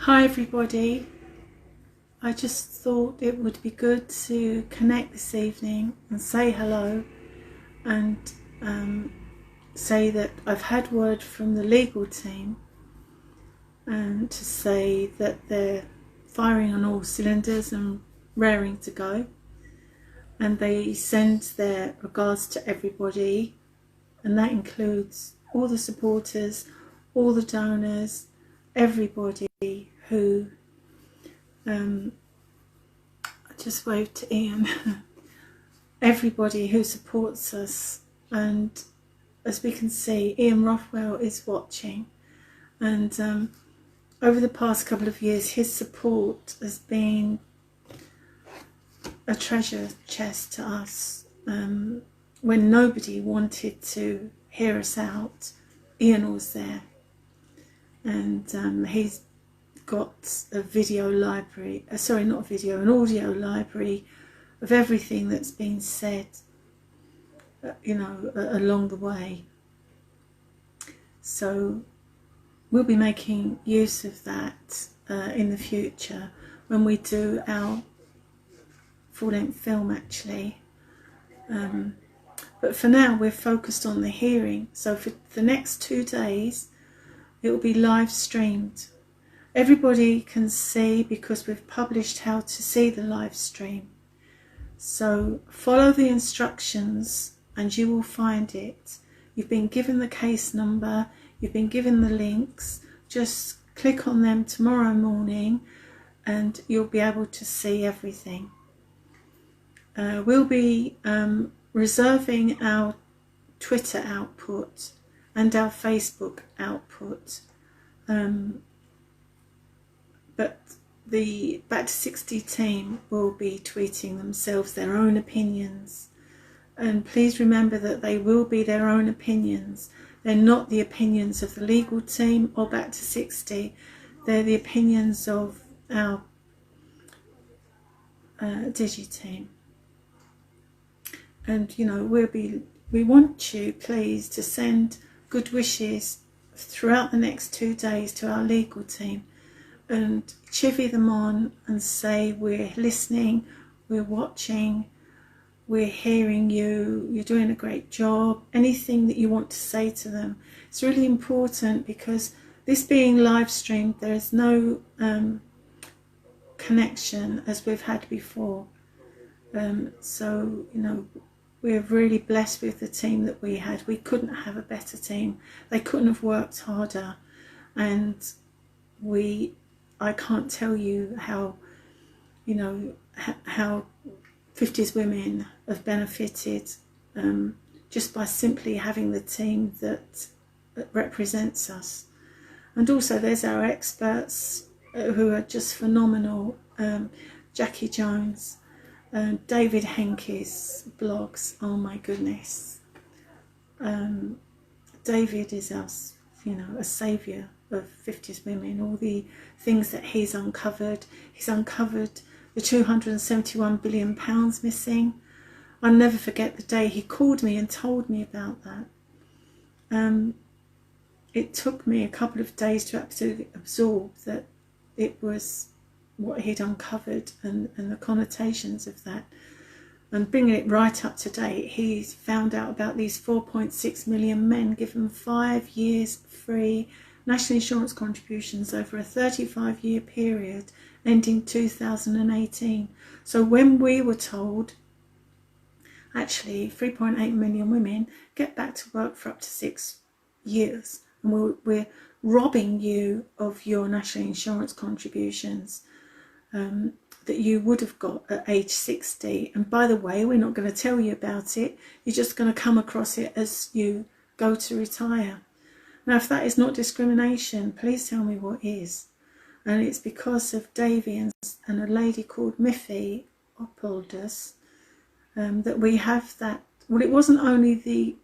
Hi everybody, I just thought it would be good to connect this evening and say hello and say that I've had word from the legal team and to say that they're firing on all cylinders and raring to go, and they send their regards to everybody, and that includes all the supporters, all the donors, everybody who I just waved to Ian. Everybody who supports us, and as we can see, Ian Rothwell is watching, and over the past couple of years his support has been a treasure chest to us. When nobody wanted to hear us out, Ian was there, and he's got a video library, sorry, not a video, an audio library of everything that's been said, along the way. So we'll be making use of that in the future when we do our full-length film, actually. But for now, we're focused on the hearing. So for the next 2 days, it will be live streamed. Everybody can see, because we've published how to see the live stream. So follow the instructions and you will find it. You've been given the case number, you've been given the links. Just click on them tomorrow morning and you'll be able to see everything. We'll be reserving our Twitter output and our Facebook output, but the Backto60 team will be tweeting themselves their own opinions, and please remember that they will be their own opinions. They're not the opinions of the legal team or Backto60. They're the opinions of our Digi team. And we want you, please, to send good wishes throughout the next 2 days to our legal team and chivvy them on and say we're listening, we're watching, we're hearing you, you're doing a great job. Anything that you want to say to them. It's really important, because this being live streamed, there is no connection as we've had before. So we're really blessed with the team that we had. We couldn't have a better team. They couldn't have worked harder, and I can't tell you how how 50s women have benefited just by simply having the team that represents us. And also there's our experts who are just phenomenal. Jackie Jones, David Henke's blogs, oh my goodness. David is us, a saviour of 50s women. All the things that he's uncovered the £271 billion missing. I'll never forget the day he called me and told me about that. It took me a couple of days to absolutely absorb that it was what he'd uncovered and the connotations of that. And bringing it right up to date, he's found out about these 4.6 million men given 5 years free national insurance contributions over a 35-year period ending 2018. So when we were told, actually 3.8 million women get back to work for up to 6 years, and we're robbing you of your national insurance contributions that you would have got at age 60. And by the way, we're not going to tell you about it. You're just going to come across it as you go to retire. Now, if that is not discrimination, please tell me what is. And it's because of Davy and a lady called Miffy Opoldus that we have that. Well, it wasn't only the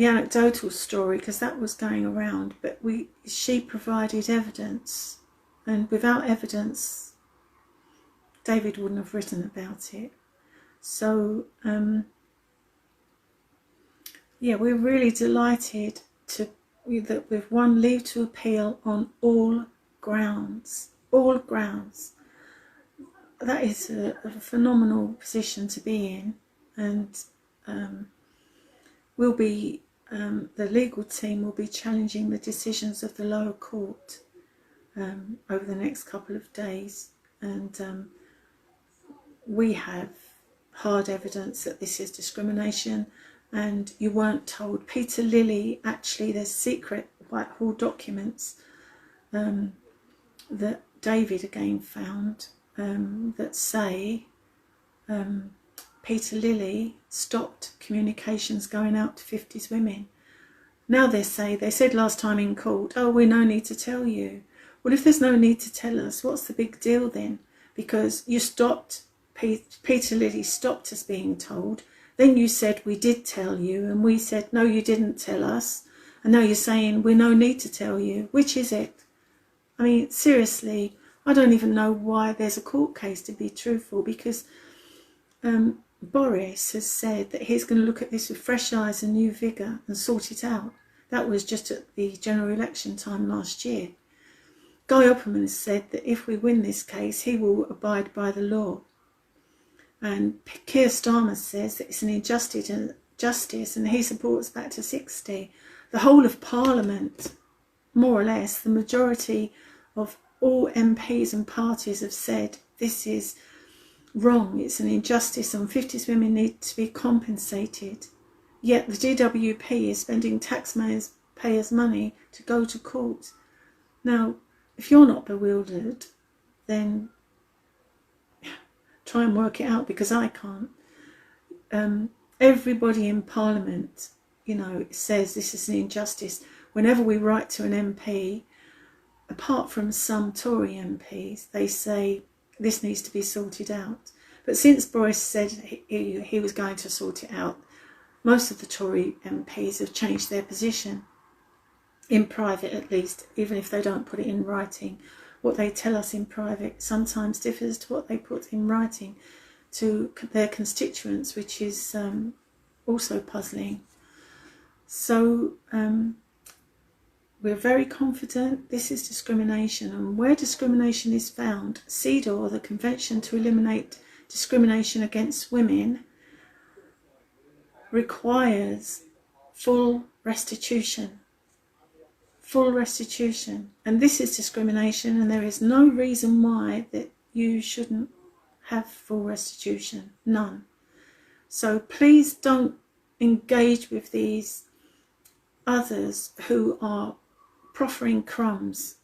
anecdotal story, because that was going around, but she provided evidence, and without evidence David wouldn't have written about it. So yeah, we're really delighted that we've won leave to appeal on all grounds, all grounds. That is a phenomenal position to be in, and will be the legal team will be challenging the decisions of the lower court over the next couple of days, and we have hard evidence that this is discrimination. And you weren't told. Peter Lilly, actually there's secret Whitehall documents that David again found that say Peter Lilly stopped communications going out to 50s women. Now they said last time in court, oh, we no need to tell you. Well, if there's no need to tell us, what's the big deal then? Because you stopped, Peter Lilly stopped us being told. Then you said we did tell you, and we said no, you didn't tell us. And now you're saying we no need to tell you. Which is it? I mean, seriously, I don't even know why there's a court case, to be truthful, because Boris has said that he's going to look at this with fresh eyes and new vigour and sort it out. That was just at the general election time last year. Guy Opperman has said that if we win this case, he will abide by the law. And Keir Starmer says that it's an injustice and he supports Backto60. The whole of Parliament, more or less, the majority of all MPs and parties have said this is wrong, it's an injustice, and 50s women need to be compensated. Yet the DWP is spending taxpayers' money to go to court. Now, if you're not bewildered, then try and work it out, because I can't. Everybody in Parliament, you know, says this is an injustice. Whenever we write to an MP, apart from some Tory MPs, they say this needs to be sorted out. But since Boris said he was going to sort it out, most of the Tory MPs have changed their position, in private at least, even if they don't put it in writing. What they tell us in private sometimes differs to what they put in writing to their constituents, which is also puzzling. So we're very confident this is discrimination, and where discrimination is found, CEDAW, the Convention to Eliminate Discrimination Against Women, requires full restitution. Full restitution. And this is discrimination, and there is no reason why that you shouldn't have full restitution. None. So please don't engage with these others who are proffering crumbs.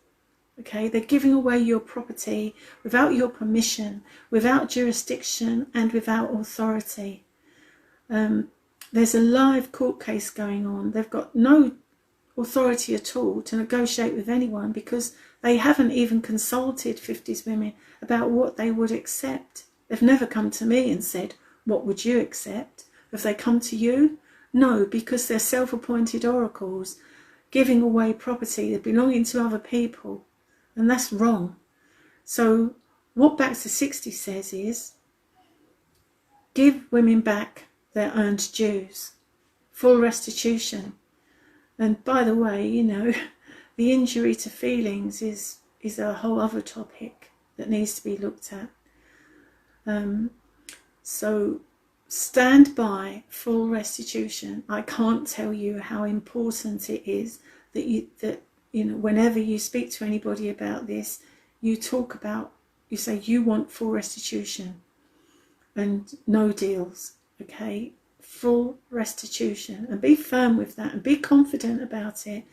Okay, they're giving away your property without your permission, without jurisdiction, and without authority. There's a live court case going on. They've got no authority at all to negotiate with anyone, because they haven't even consulted 50s women about what they would accept. They've never come to me and said, what would you accept? Have they come to you? No, because they're self-appointed oracles giving away property belonging to other people, and that's wrong. So what Backto60 says is, give women back their earned dues, full restitution. And by the way, you know, the injury to feelings is a whole other topic that needs to be looked at. So stand by full restitution. I can't tell you how important it is that you know, whenever you speak to anybody about this, you say you want full restitution and no deals, okay? Full restitution, and be firm with that and be confident about it.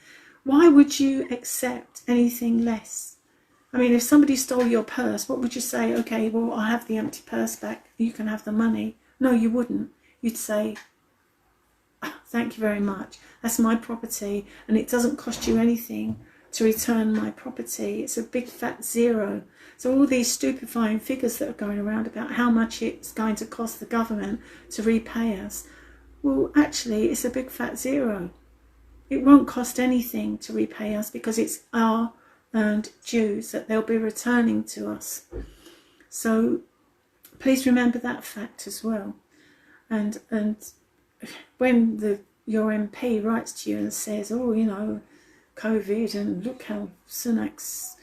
Why would you accept anything less? I mean, if somebody stole your purse, what would you say? Okay, well, I have the empty purse back, you can have the money. No, you wouldn't. You'd say, oh, thank you very much, that's my property, and it doesn't cost you anything to return my property. It's a big fat zero. So all these stupefying figures that are going around about how much it's going to cost the government to repay us, well, actually, it's a big fat zero. It won't cost anything to repay us, because it's our earned dues that they'll be returning to us. So please remember that fact as well. And when your MP writes to you and says, oh, you know, COVID, and look how Sunak's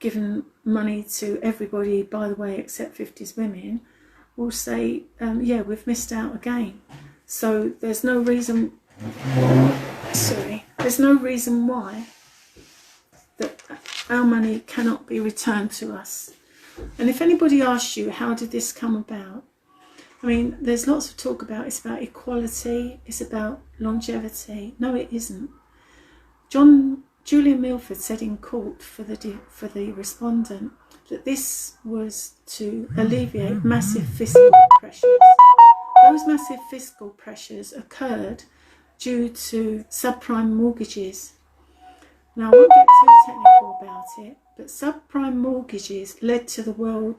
given money to everybody, by the way, except 50s women, will say, yeah, we've missed out again. So there's no reason, there's no reason why that our money cannot be returned to us. And if anybody asks you, how did this come about? I mean, there's lots of talk about it's about equality, it's about longevity. No, it isn't. Julian Milford said in court for the respondent that this was to alleviate massive fiscal pressures. Those massive fiscal pressures occurred due to subprime mortgages. Now, I won't get too technical about it, but subprime mortgages led to the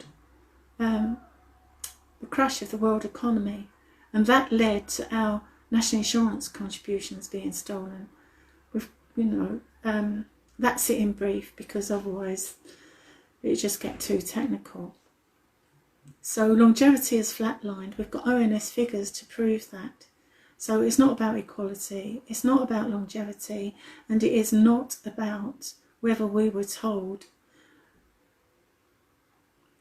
crash of the world economy, and that led to our national insurance contributions being stolen. That's it in brief, because otherwise it just get too technical. So longevity is flatlined. We've got ONS figures to prove that. So it's not about equality, it's not about longevity, and it is not about whether we were told.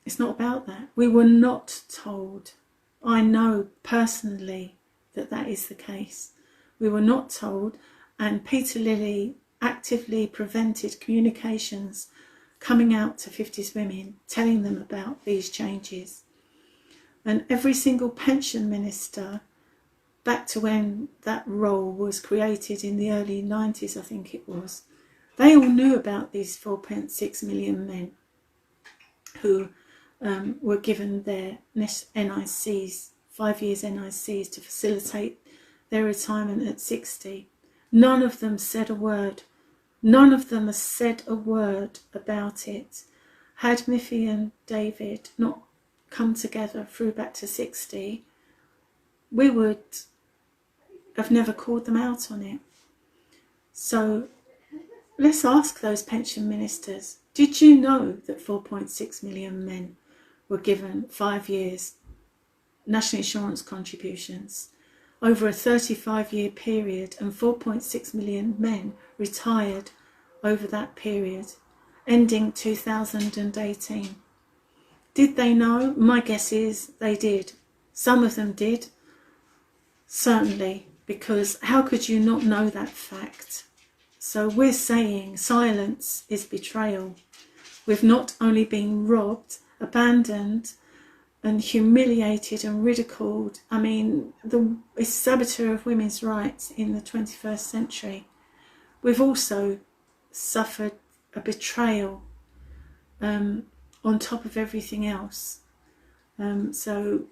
It's not about that. We were not told. I know personally that that is the case. We were not told, and Peter Lilly actively prevented communications coming out to 50s women, telling them about these changes. And every single pension minister, back to when that role was created in the early 90s, I think it was, they all knew about these 4.6 million men who were given their NICs, 5 years NICs, to facilitate their retirement at 60. None of them said a word. None of them has said a word about it. Had Miffy and David not come together through Backto60, we would have never called them out on it. So let's ask those pension ministers, did you know that 4.6 million men were given 5 years national insurance contributions over a 35-year period, and 4.6 million men retired over that period, ending 2018? Did they know? My guess is they did. Some of them did, certainly, because how could you not know that fact? So we're saying silence is betrayal. We've not only been robbed, abandoned and humiliated and ridiculed. I mean, it's saboteur of women's rights in the 21st century. We've also suffered a betrayal on top of everything else. So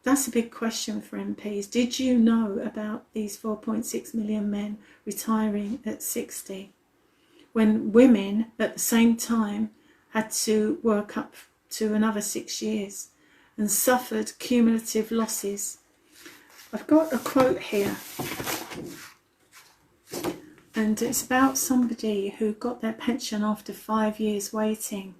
that's a big question for MPs. Did you know about these 4.6 million men retiring at 60, when women at the same time had to work up to another 6 years and suffered cumulative losses? I've got a quote here, and it's about somebody who got their pension after 5 years waiting,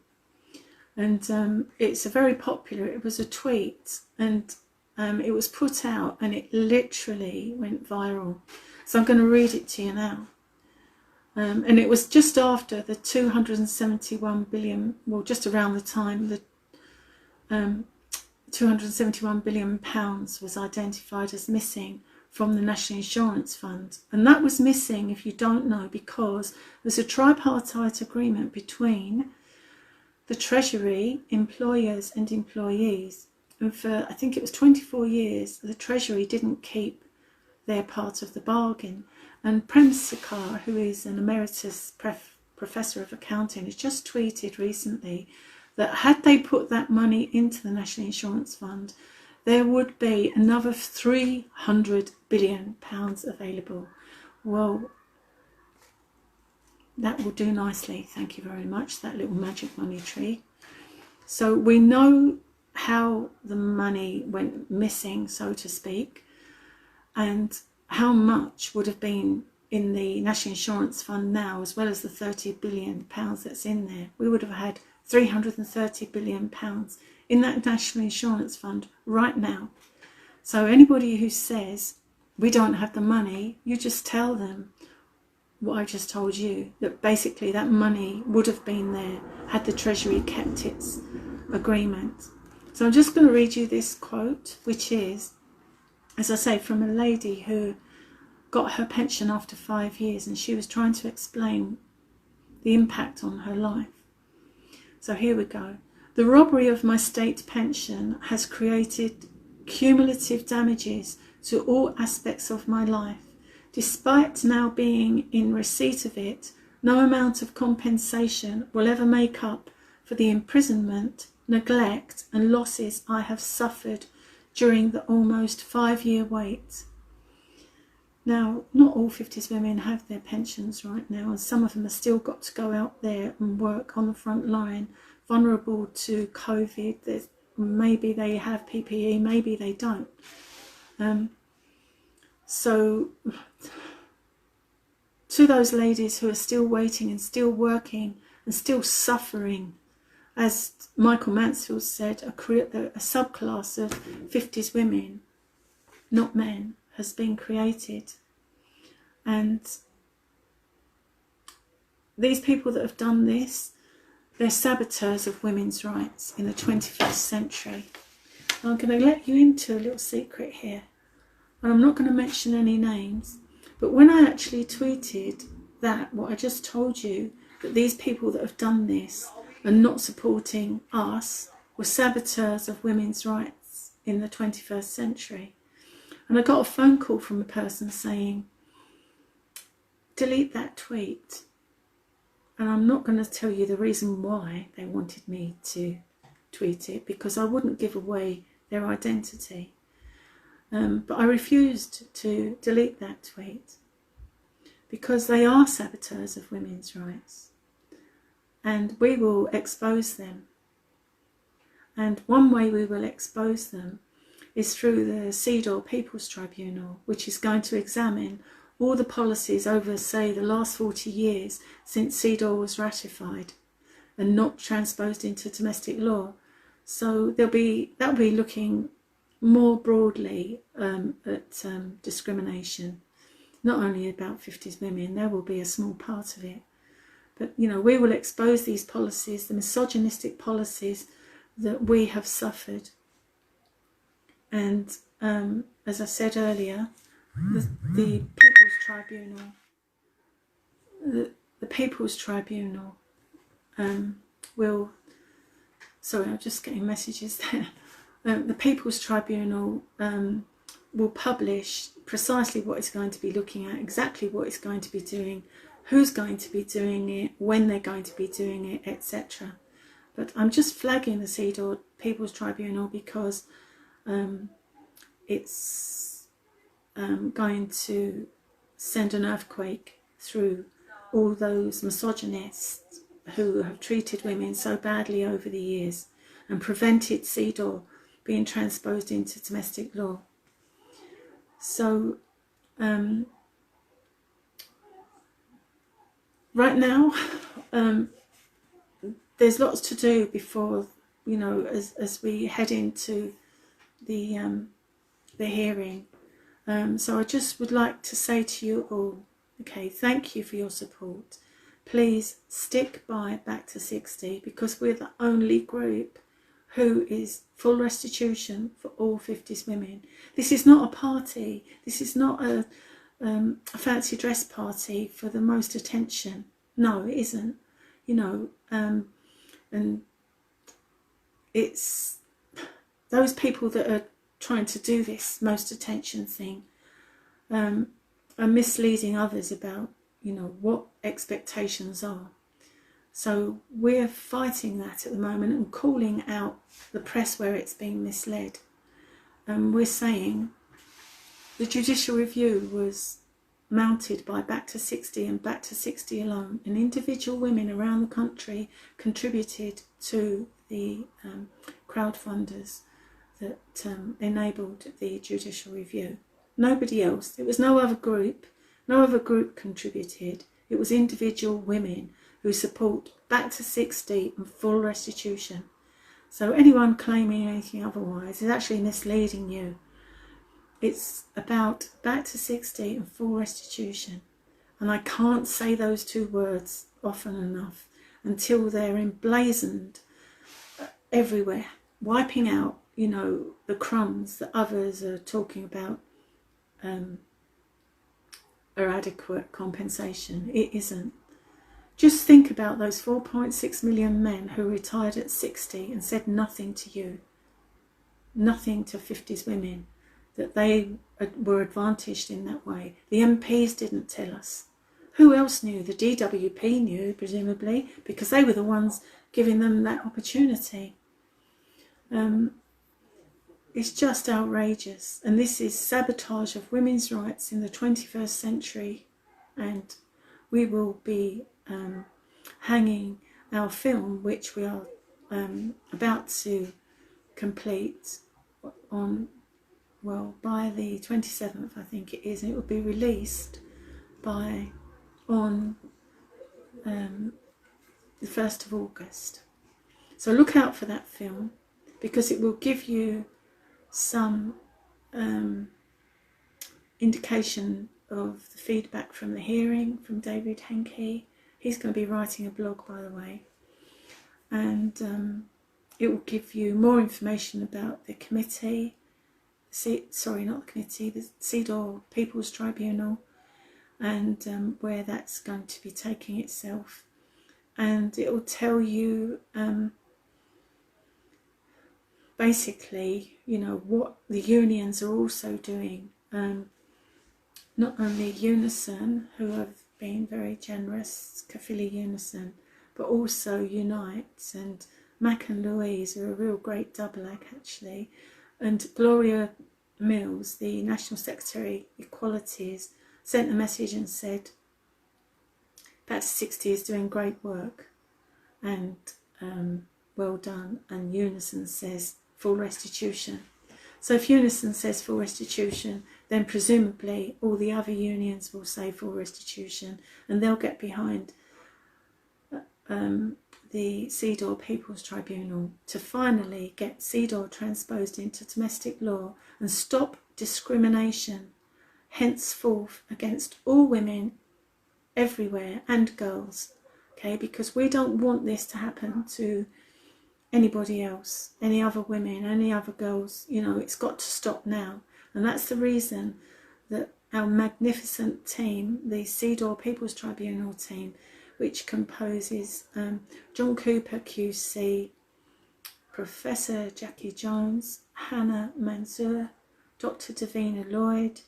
and it's a very popular, it was a tweet, and it was put out and it literally went viral. So I'm going to read it to you now. And it was just after the 271 billion, well, just around the time the 271 billion pounds was identified as missing from the National Insurance Fund. And that was missing, if you don't know, because there's a tripartite agreement between the Treasury, employers and employees. And for, I think it was 24 years, the Treasury didn't keep their part of the bargain. And Prem Sikar, who is an emeritus professor of accounting, has just tweeted recently that had they put that money into the National Insurance Fund, there would be another £300 billion available. Well, that will do nicely, thank you very much, that little magic money tree. So we know how the money went missing, so to speak, and how much would have been in the National Insurance Fund now, as well as the £30 billion that's in there. We would have had £330 billion in that National Insurance Fund right now. So anybody who says we don't have the money, you just tell them what I just told you, that basically that money would have been there had the Treasury kept its agreement. So I'm just going to read you this quote, which is, as I say, from a lady who got her pension after 5 years, and she was trying to explain the impact on her life. So here we go. The robbery of my state pension has created cumulative damages to all aspects of my life. Despite now being in receipt of it, no amount of compensation will ever make up for the imprisonment, neglect and losses I have suffered during the almost 5-year wait. Now, not all 50s women have their pensions right now, and some of them have still got to go out there and work on the front line, vulnerable to COVID. Maybe they have PPE, maybe they don't. So to those ladies who are still waiting and still working and still suffering, as Michael Mansfield said, a subclass of 50s women, not men, has been created. And these people that have done this, they're saboteurs of women's rights in the 21st century. I'm going to let you into a little secret here, and I'm not going to mention any names, but when I actually tweeted that, what I just told you, that these people that have done this and not supporting us were saboteurs of women's rights in the 21st century. And I got a phone call from a person saying, delete that tweet. And I'm not going to tell you the reason why they wanted me to tweet it, because I wouldn't give away their identity. But I refused to delete that tweet because they are saboteurs of women's rights, and we will expose them. And one way we will expose them is through the CEDAW People's Tribunal, which is going to examine all the policies over, say, the last 40 years since CEDAW was ratified and not transposed into domestic law. So that'll be looking more broadly at discrimination, not only about 50s women. There will be a small part of it, but we will expose these policies, the misogynistic policies that we have suffered. And as I said earlier, the People's Tribunal, the People's Tribunal will, sorry, I'm just getting messages there. The People's Tribunal will publish precisely what it's going to be looking at, exactly what it's going to be doing, who's going to be doing it, when they're going to be doing it, etc. But I'm just flagging the CEDAW People's Tribunal because it's going to send an earthquake through all those misogynists who have treated women so badly over the years and prevented CEDAW being transposed into domestic law. So right now there's lots to do before, as we head into the hearing. So I just would like to say to you all, okay, thank you for your support. Please stick by Backto60, because we're the only group who is full restitution for all 50s women. This is not a party. This is not a fancy dress party for the most attention. No, it isn't. And it's those people that are trying to do this most attention thing are misleading others about, what expectations are. So we're fighting that at the moment and calling out the press where it's being misled. And we're saying the judicial review was mounted by Backto60 and Backto60 alone, and individual women around the country contributed to the crowdfunders that enabled the judicial review. Nobody else. There was no other group. No other group contributed. It was individual women who support Backto60 and full restitution. So anyone claiming anything otherwise is actually misleading you. It's about Backto60 and full restitution. And I can't say those two words often enough. until they're emblazoned everywhere, wiping out, you know, the crumbs that others are talking about are adequate compensation. It isn't. Just think about those 4.6 million men who retired at 60 and said nothing to you, nothing to 50s women, that they were advantaged in that way. The MPs didn't tell us. Who else knew? The DWP knew, presumably, because they were the ones giving them that opportunity. It's just outrageous. And this is sabotage of women's rights in the 21st century. And we will be hanging our film, which we are about to complete on, well, by the 27th, I think it is, and it will be released on the 1st of August. So look out for that film, because it will give you some indication of the feedback from the hearing from David Henke. He's going to be writing a blog, by the way, and it will give you more information about the committee, the CEDAW People's Tribunal, and where that's going to be taking itself. And it will tell you basically, you know, what the unions are also doing. Not only Unison, who have been very generous, Kafili Unison, but also Unite, and Mac and Louise are a real great double act, actually. And Gloria Mills, the National Secretary Equalities, sent a message and said Backto60 is doing great work and well done, and Unison says full restitution. So if Unison says full restitution, then presumably all the other unions will say full restitution, and they'll get behind the CEDAW People's Tribunal to finally get CEDAW transposed into domestic law and stop discrimination henceforth against all women everywhere and girls, okay? Because we don't want this to happen to anybody else, any other women, any other girls. You know, it's got to stop now. And that's the reason that our magnificent team, the CEDAW People's Tribunal team, which composes John Cooper QC, Professor Jackie Jones, Hannah Mansour, Dr. Davina Lloyd,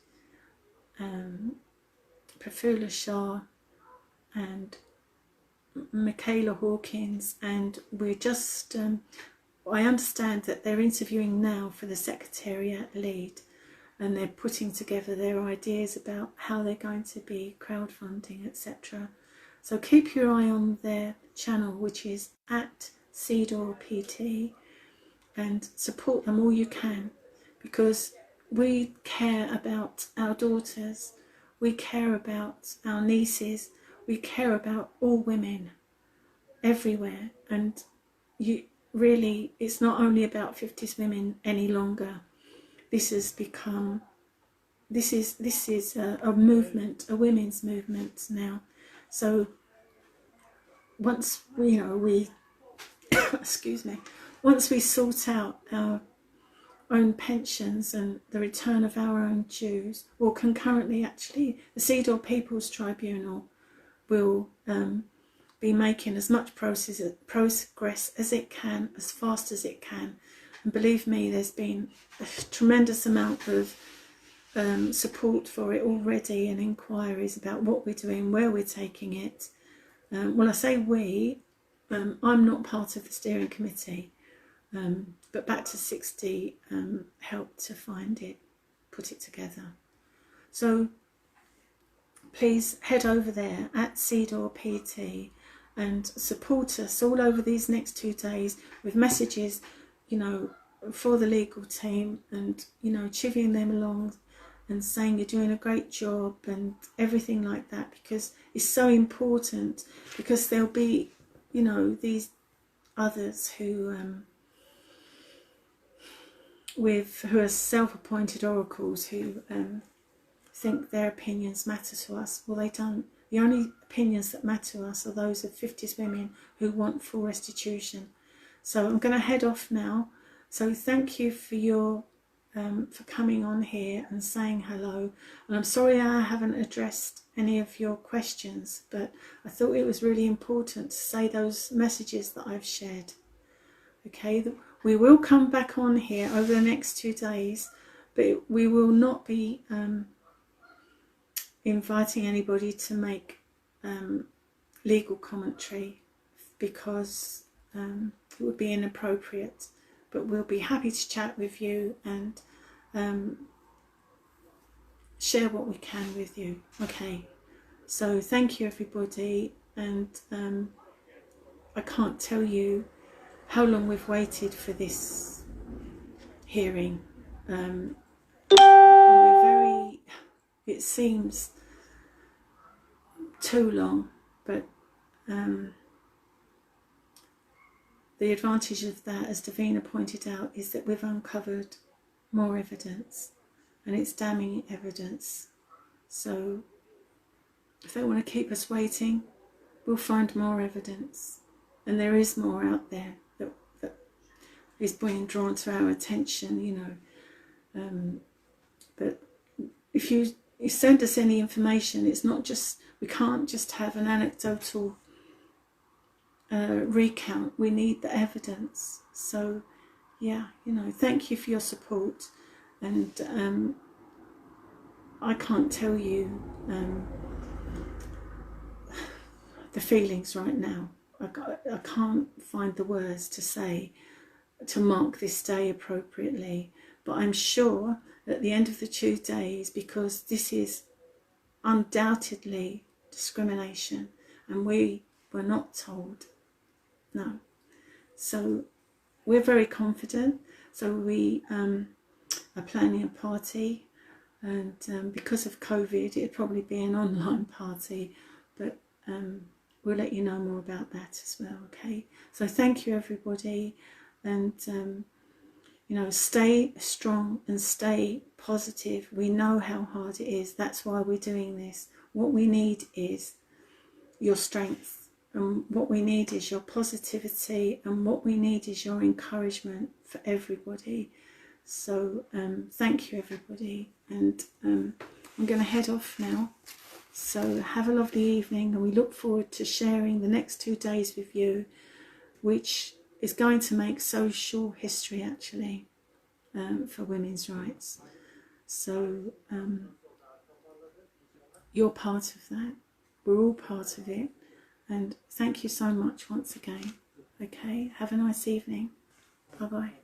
Prafula Shah, and Michaela Hawkins, and we're just I understand that they're interviewing now for the Secretariat lead, and they're putting together their ideas about how they're going to be crowdfunding, etc. So keep your eye on their channel, which is at CEDAWPT, and support them all you can, because we care about our daughters, we care about our nieces, we care about all women everywhere. And you really, it's not only about 50s women any longer. This has become, this is a movement, a women's movement now. So once we excuse me, once we sort out our own pensions and the return of our own dues, or concurrently, actually, the CEDAW People's Tribunal will be making as much progress as it can, as fast as it can. And believe me, there's been a tremendous amount of support for it already, and inquiries about what we're doing, where we're taking it. Well, I say we, I'm not part of the steering committee, but Backto60 helped to find it, put it together. So please head over there at CEDAWPT and support us all over these next 2 days with messages, you know, for the legal team, and, you know, chivying them along and saying you're doing a great job and everything like that, because it's so important. Because there'll be, you know, these others who who are self-appointed oracles, who think their opinions matter to us. Well, they don't. The only opinions that matter to us are those of 50s women who want full restitution. So I'm going to head off now. So thank you for your for coming on here and saying hello. And I'm sorry I haven't addressed any of your questions, but I thought it was really important to say those messages that I've shared. Okay, we will come back on here over the next 2 days, but we will not be inviting anybody to make legal commentary, because it would be inappropriate. But we'll be happy to chat with you and share what we can with you. Okay, so thank you everybody, and I can't tell you how long we've waited for this hearing. It seems too long, but the advantage of that, as Davina pointed out, is that we've uncovered more evidence, and it's damning evidence. So if they want to keep us waiting, we'll find more evidence, and there is more out there that is being drawn to our attention, you know. But if you send us any information, it's not just, we can't just have an anecdotal recount. We need the evidence. So yeah, you know, thank you for your support, and I can't tell you the feelings right now. I can't find the words to say to mark this day appropriately, but I'm sure at the end of the 2 days, because this is undoubtedly discrimination and we were not told, no. So we're very confident. So we are planning a party, and because of COVID it'd probably be an online party, but we'll let you know more about that as well. Okay, so thank you everybody, and you know, stay strong and stay positive. We know how hard it is. That's why we're doing this. What we need is your strength, and what we need is your positivity, and what we need is your encouragement for everybody. So thank you everybody, and I'm going to head off now. So have a lovely evening, and we look forward to sharing the next 2 days with you, which is going to make social history actually for women's rights. So you're part of that. We're all part of it. And thank you so much once again. Okay, have a nice evening. Bye-bye.